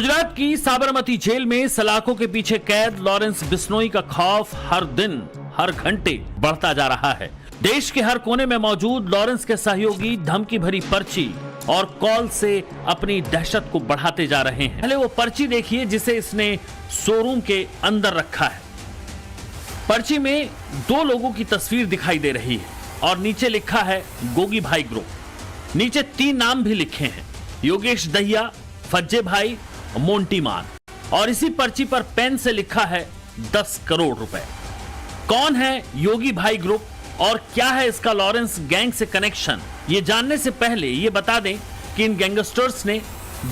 गुजरात की साबरमती जेल में सलाखों के पीछे कैद लॉरेंस बिश्नोई का खौफ हर दिन हर घंटे बढ़ता जा रहा है। देश के हर कोने में मौजूद लॉरेंस के सहयोगी धमकी भरी पर्ची और कॉल से अपनी दहशत को बढ़ाते जा रहे हैं। पहले वो पर्ची देखिए जिसे इसने शोरूम के अंदर रखा है। पर्ची में दो लोगों की तस्वीर दिखाई दे रही है और नीचे लिखा है गोगी भाई ग्रुप। नीचे 3 नाम भी लिखे हैं, योगेश दहिया, फज्जे भाई, मोंटी मान। और इसी पर्ची पर पेन से लिखा है 10 करोड़ रुपए। कौन है योगी भाई ग्रुप और क्या है इसका लॉरेंस गैंग से कनेक्शन, ये जानने से पहले ये बता दें कि इन गैंगस्टर्स ने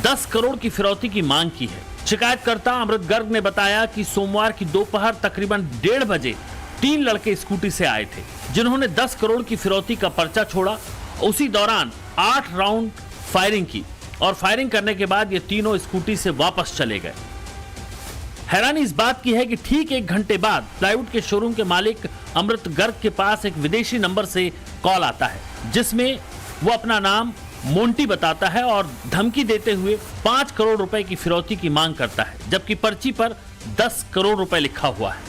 10 करोड़ की फिरौती की मांग की है। शिकायतकर्ता अमृत गर्ग ने बताया कि सोमवार की दोपहर तकरीबन 1:30 बजे 3 लड़के स्कूटी से आए थे जिन्होंने 10 करोड़ की फिरौती का पर्चा छोड़ा। उसी दौरान 8 राउंड फायरिंग की और फायरिंग करने के बाद ये तीनों स्कूटी से वापस चले गए। हैरानी इस बात की है कि ठीक 1 घंटे बाद प्लाईवुड के शोरूम के मालिक अमृत गर्ग के पास एक विदेशी नंबर से कॉल आता है जिसमें वो अपना नाम मोंटी बताता है और धमकी देते हुए 5 करोड़ रुपए की फिरौती की मांग करता है, जबकि पर्ची पर 10 करोड़ रुपए लिखा हुआ है।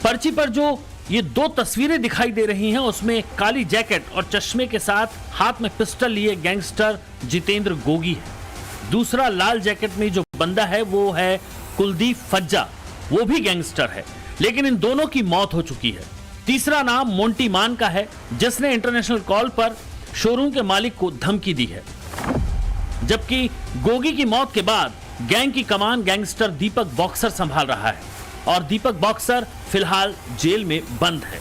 पर्ची पर जो ये 2 तस्वीरें दिखाई दे रही हैं उसमें काली जैकेट और चश्मे के साथ हाथ में पिस्टल लिए गैंगस्टर जितेंद्र गोगी है। दूसरा लाल जैकेट में जो बंदा है वो है कुलदीप फज्जा, वो भी गैंगस्टर है, लेकिन इन दोनों की मौत हो चुकी है। तीसरा नाम मोंटी मान का है जिसने इंटरनेशनल कॉल पर शोरूम के मालिक को धमकी दी है, जबकि गोगी की मौत के बाद गैंग की कमान गैंगस्टर दीपक बॉक्सर संभाल रहा है और दीपक बॉक्सर फिलहाल जेल में बंद है।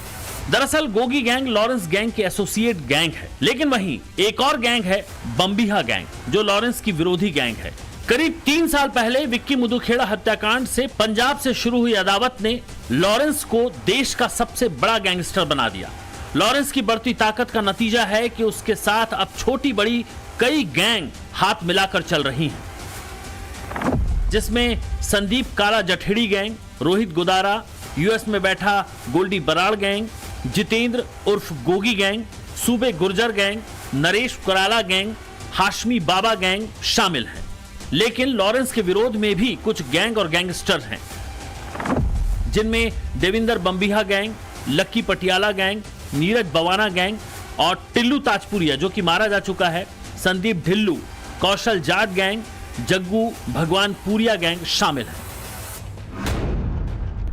दरअसल गोगी गैंग लॉरेंस गैंग के एसोसिएट गैंग है, लेकिन वहीं एक और गैंग है बम्बिहा गैंग जो लॉरेंस की विरोधी गैंग है। करीब 3 साल पहले विक्की मुदुखेड़ा हत्याकांड से पंजाब से शुरू हुई अदावत ने लॉरेंस को देश का सबसे बड़ा गैंगस्टर बना दिया। लॉरेंस की बढ़ती ताकत का नतीजा है कि उसके साथ अब छोटी बड़ी कई गैंग हाथ मिलाकर चल रही हैं, जिसमें संदीप काला जठेड़ी गैंग, रोहित गुदारा, यूएस में बैठा गोल्डी बराड़ गैंग, जितेंद्र उर्फ गोगी गैंग, सूबे गुर्जर गैंग, नरेश कराला गैंग, हाशमी बाबा गैंग शामिल हैं। लेकिन लॉरेंस के विरोध में भी कुछ गैंग और गैंगस्टर हैं, जिनमें देविंदर बम्बिहा गैंग, लक्की पटियाला गैंग, नीरज बवाना गैंग और टिल्लू ताजपुरिया जो कि मारा जा चुका है, संदीप ढिल्लू, कौशल जाट गैंग, जग्गू भगवानपुरिया गैंग शामिल है।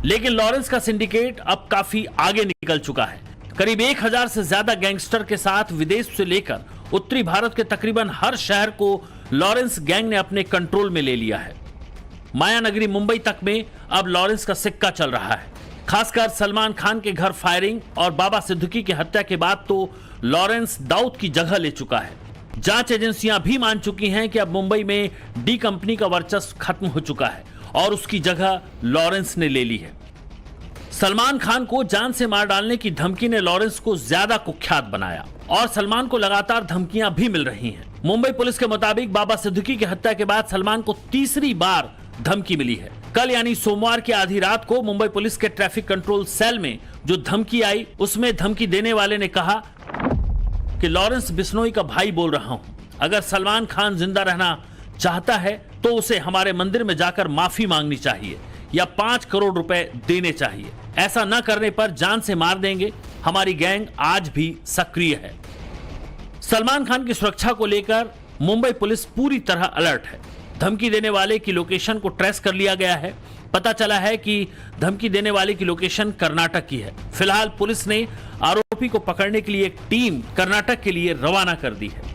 लेकिन लॉरेंस का सिंडिकेट अब काफी आगे निकल चुका है। करीब 1000 से ज्यादा गैंगस्टर के साथ विदेश से लेकर उत्तरी भारत के तकरीबन हर शहर को लॉरेंस गैंग ने अपने कंट्रोल में ले लिया है। मायानगरी मुंबई तक में अब लॉरेंस का सिक्का चल रहा है। खासकर सलमान खान के घर फायरिंग और बाबा सिद्दीकी की हत्या के बाद तो लॉरेंस दाऊद की जगह ले चुका है। जांच एजेंसियां भी मान चुकी हैं कि अब मुंबई में डी कंपनी का वर्चस्व खत्म हो चुका है और उसकी जगह लॉरेंस ने ले ली है। सलमान खान को जान से मार डालने की धमकी ने लॉरेंस को ज्यादा कुख्यात बनाया और सलमान को लगातार धमकियां भी मिल रही हैं। मुंबई पुलिस के मुताबिक बाबा सिद्दीकी की हत्या के बाद सलमान को तीसरी बार धमकी मिली है। कल यानी सोमवार की आधी रात को मुंबई पुलिस के ट्रैफिक कंट्रोल सेल में जो धमकी आई उसमें धमकी देने वाले ने कहा कि लॉरेंस बिश्नोई का भाई बोल रहा हूं, अगर सलमान खान जिंदा रहना चाहता है तो उसे हमारे मंदिर में जाकर माफी मांगनी चाहिए या 5 करोड़ रुपए देने चाहिए। ऐसा न करने पर जान से मार देंगे। हमारी गैंग आज भी सक्रिय है। सलमान खान की सुरक्षा को लेकर मुंबई पुलिस पूरी तरह अलर्ट है। धमकी देने वाले की लोकेशन को ट्रेस कर लिया गया है। पता चला है कि धमकी देने वाले की लोकेशन कर्नाटक की है। फिलहाल पुलिस ने आरोपी को पकड़ने के लिए एक टीम कर्नाटक के लिए रवाना कर दी है।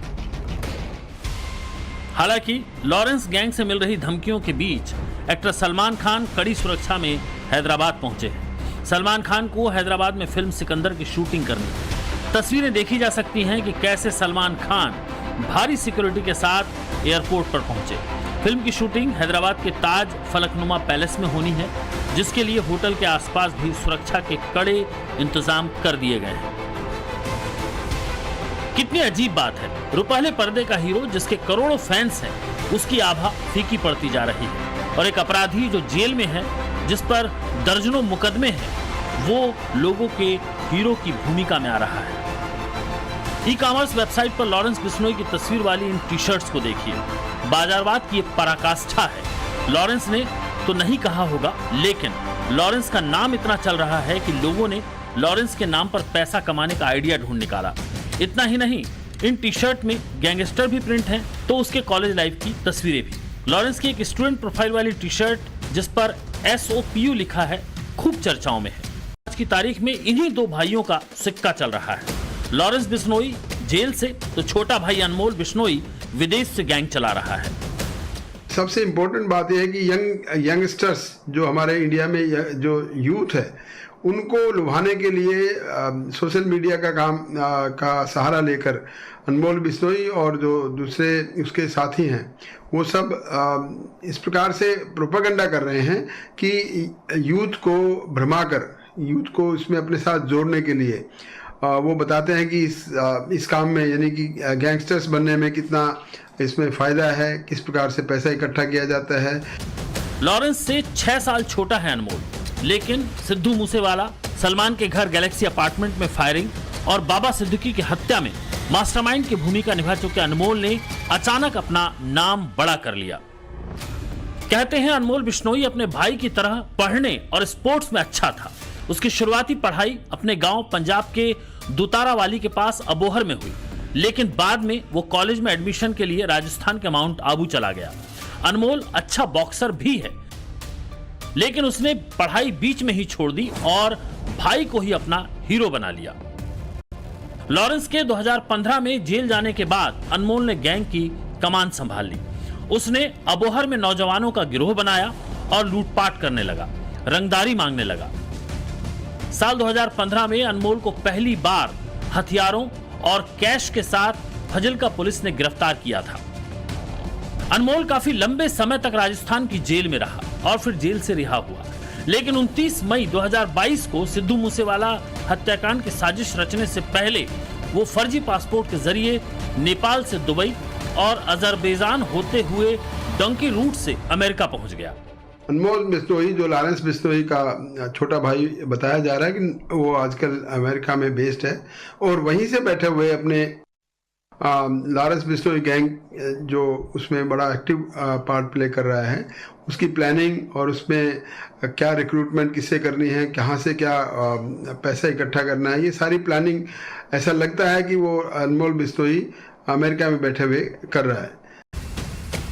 हालांकि लॉरेंस गैंग से मिल रही धमकियों के बीच एक्टर सलमान खान कड़ी सुरक्षा में हैदराबाद पहुंचे हैं। सलमान खान को हैदराबाद में फिल्म सिकंदर की शूटिंग करनी है। तस्वीरें देखी जा सकती हैं कि कैसे सलमान खान भारी सिक्योरिटी के साथ एयरपोर्ट पर पहुंचे। फिल्म की शूटिंग हैदराबाद के ताज फलकनुमा पैलेस में होनी है, जिसके लिए होटल के आसपास भी सुरक्षा के कड़े इंतजाम कर दिए गए हैं। कितनी अजीब बात है, रुपहले पर्दे का हीरो जिसके करोड़ों फैंस हैं, उसकी आभा फीकी पड़ती जा रही है और एक अपराधी जो जेल में है, जिस पर दर्जनों मुकदमे हैं, वो लोगों के हीरो की भूमिका में आ रहा है। ई-कॉमर्स वेबसाइट पर लॉरेंस बिश्नोई की तस्वीर वाली इन टी-शर्ट्स को देखिए। बाजारवाद की पराकाष्ठा है। लॉरेंस ने तो नहीं कहा होगा, लेकिन लॉरेंस का नाम इतना चल रहा है कि लोगों ने लॉरेंस के नाम पर पैसा कमाने का आइडिया ढूंढ निकाला। इतना ही नहीं, इन टी शर्ट में गैंगस्टर भी प्रिंट हैं, तो उसके कॉलेज लाइफ की तस्वीरें भी। लॉरेंस की एक स्टूडेंट प्रोफाइल वाली टी शर्ट जिस पर SOPU लिखा है, खूब चर्चाओं में है। आज की तारीख में इन्हीं दो भाइयों का सिक्का चल रहा है। लॉरेंस बिश्नोई जेल से, तो छोटा भाई अनमोल बिश्नोई विदेश से गैंग चला रहा है। सबसे इम्पोर्टेंट बात यह है कि यंगस्टर्स जो हमारे इंडिया में जो यूथ है, उनको लुभाने के लिए सोशल मीडिया का सहारा लेकर अनमोल बिश्नोई और जो दूसरे उसके साथी हैं, वो सब इस प्रकार से प्रोपेगेंडा कर रहे हैं कि यूथ को भ्रमाकर, यूथ को इसमें अपने साथ जोड़ने के लिए वो बताते हैं कि इस काम में, यानी कि गैंगस्टर्स बनने में कितना इसमें फ़ायदा है, किस प्रकार से पैसा इकट्ठा किया जाता है। लॉरेंस से 6 साल छोटा है अनमोल, लेकिन सिद्धू मूसेवाला, सलमान के घर गैलेक्सी अपार्टमेंट में फायरिंग और बाबा सिद्दीकी की हत्या में मास्टरमाइंड की भूमिका निभा चुके अनमोल ने अचानक अपना नाम बड़ा कर लिया। कहते हैं अनमोल बिश्नोई अपने भाई की तरह पढ़ने और स्पोर्ट्स में अच्छा था। उसकी शुरुआती पढ़ाई अपने गांव पंजाब के दुतारावाली के पास अबोहर में हुई, लेकिन बाद में वो कॉलेज में एडमिशन के लिए राजस्थान के माउंट आबू चला गया। अनमोल अच्छा बॉक्सर भी है, लेकिन उसने पढ़ाई बीच में ही छोड़ दी और भाई को ही अपना हीरो बना लिया। लॉरेंस के 2015 में जेल जाने के बाद अनमोल ने गैंग की कमान संभाल ली। उसने अबोहर में नौजवानों का गिरोह बनाया और लूटपाट करने लगा, रंगदारी मांगने लगा। साल 2015 में अनमोल को पहली बार हथियारों और कैश के साथ फजिल्का पुलिस ने गिरफ्तार किया था। अनमोल काफी लंबे समय तक राजस्थान की जेल में रहा और फिर जेल से रिहा हुआ, लेकिन 29 मई 2022 को सिद्धू मूसेवाला हत्याकांड की साजिश रचने से पहले वो फर्जी पासपोर्ट के जरिए नेपाल से दुबई और अजरबैजान होते हुए डंकी रूट से अमेरिका पहुंच गया। अनमोल बिश्नोई, जो लॉरेंस बिश्नोई का छोटा भाई बताया जा रहा है, कि वो आजकल अमेरिका में बेस्ड है और वहीं से बैठे हुए अपने लॉरेंस बिश्नोई गैंग, जो उसमें बड़ा एक्टिव पार्ट प्ले कर रहा है, उसकी प्लानिंग और उसमें क्या रिक्रूटमेंट किससे करनी है, कहाँ से क्या पैसा इकट्ठा करना है, ये सारी प्लानिंग ऐसा लगता है कि वो अनमोल बिश्नोई अमेरिका में बैठे हुए कर रहा है।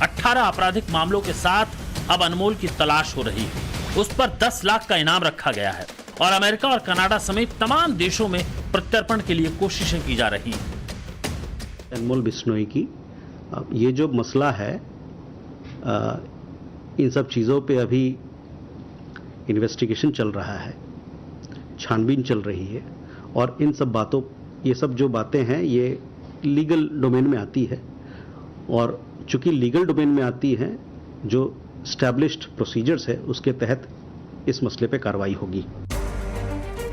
18 आपराधिक मामलों के साथ अब अनमोल की तलाश हो रही है। उस पर 10 लाख का इनाम रखा गया है और अमेरिका और कनाडा समेत तमाम देशों में प्रत्यर्पण के लिए कोशिशें की जा रही हैं। अनमोल बिश्नोई की ये जो मसला है, इन सब चीज़ों पे अभी इन्वेस्टिगेशन चल रहा है, छानबीन चल रही है और इन सब बातों, ये सब जो बातें हैं ये लीगल डोमेन में आती है और चूंकि लीगल डोमेन में आती हैं, जो स्टैब्लिश्ड प्रोसीजर्स है उसके तहत इस मसले पे कार्रवाई होगी।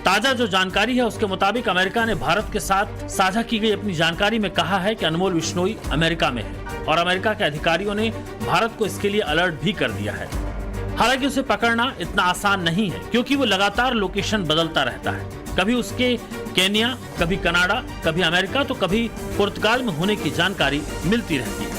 ताजा जो जानकारी है उसके मुताबिक अमेरिका ने भारत के साथ साझा की गई अपनी जानकारी में कहा है कि अनमोल बिश्नोई अमेरिका में है और अमेरिका के अधिकारियों ने भारत को इसके लिए अलर्ट भी कर दिया है। हालांकि उसे पकड़ना इतना आसान नहीं है, क्योंकि वो लगातार लोकेशन बदलता रहता है। कभी उसके केन्या, कभी कनाडा, कभी अमेरिका, तो कभी पुर्तगाल में होने की जानकारी मिलती रहती है।